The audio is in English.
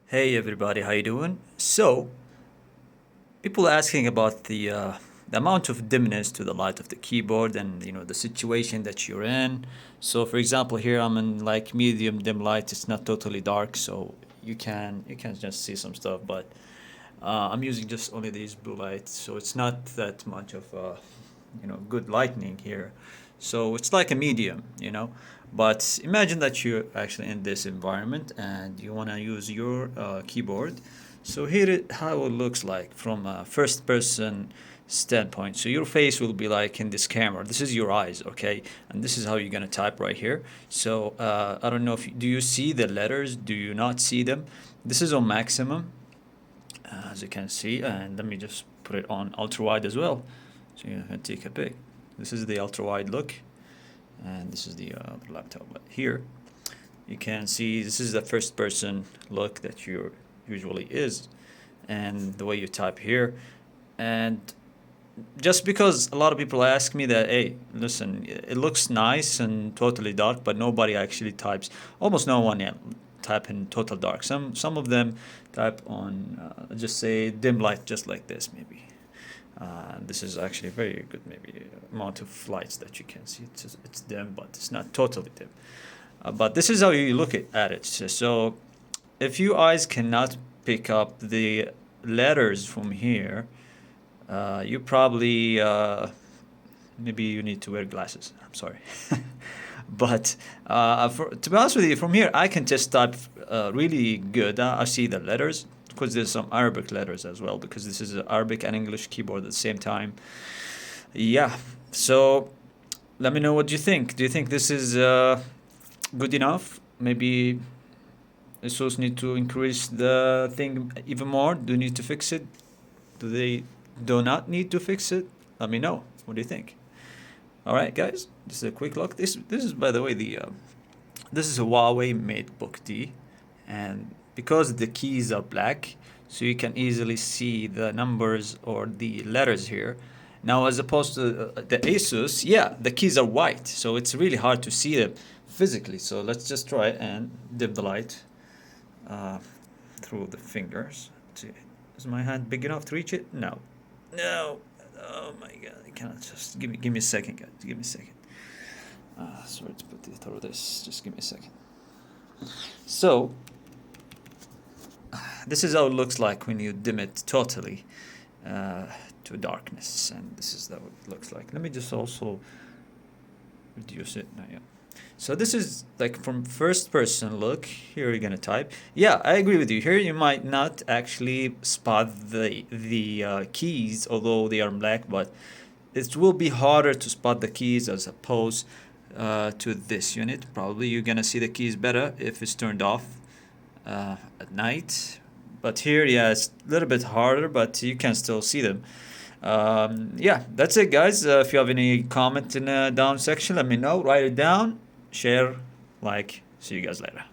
Hey everybody, how you doing? So, people asking about the amount of dimness to the light of the keyboard and the situation that you're in. So, for example, here I'm in like medium dim light. It's not totally dark, so you can just see some stuff. But I'm using just only these blue lights, so it's not that much of good lightning here. So it's like a medium. But imagine that you're actually in this environment and you want to use your keyboard. So here how it looks like from a first person standpoint. So your face will be like in this camera. This is your eyes, okay? And this is how you're gonna type right here. So I don't know if do you see the letters? Do you not see them? This is on maximum, as you can see, and let me just put it on ultra wide as well, so you can take a pic. This is the ultra wide look, and this is the laptop. But here you can see this is the first person look that you usually is, and the way you type here. And just because a lot of people ask me that, hey, listen, it looks nice and totally dark, but nobody actually types. Almost no one type in total dark. Some of them type on just say dim light, just like this maybe. This is actually very good, maybe amount of lights that you can see. It's dim, but it's not totally dim. But this is how you look at it. So if your eyes cannot pick up the letters from here, you probably maybe you need to wear glasses. I'm sorry. But to be honest with you, from here I can just type really good. I see the letters because there's some Arabic letters as well, because this is an Arabic and English keyboard at the same time. Yeah. So let me know what you think. Do you think this is good enough? Maybe ASUS need to increase the thing even more. Do you need to fix it? Do they do not need to fix it? Let me know. What do you think? All right, guys. This is a quick look. This is, by the way, this is a Huawei MateBook D, and because the keys are black, so you can easily see the numbers or the letters here. Now, as opposed to the ASUS, yeah, the keys are white, so it's really hard to see them physically. So let's just try and dim the light through the fingers. Let's see. Is my hand big enough to reach it? No. No. Oh my god, I cannot. Just give me a second, guys. Give me a second. Sorry to put it through this. Just give me a second. So this is how it looks like when you dim it totally to darkness, and this is how it looks like. Let me just also reduce it. No, yeah. So this is like from first person look. Here you're gonna type. Yeah, I agree with you. Here you might not actually spot the keys, although they are black, but it will be harder to spot the keys as opposed to this unit. Probably you're gonna see the keys better if it's turned off at night. But here, yeah, it's a little bit harder, but you can still see them. Yeah, that's it, guys. If you have any comment in the down section, let me know. Write it down, share, like. See you guys later.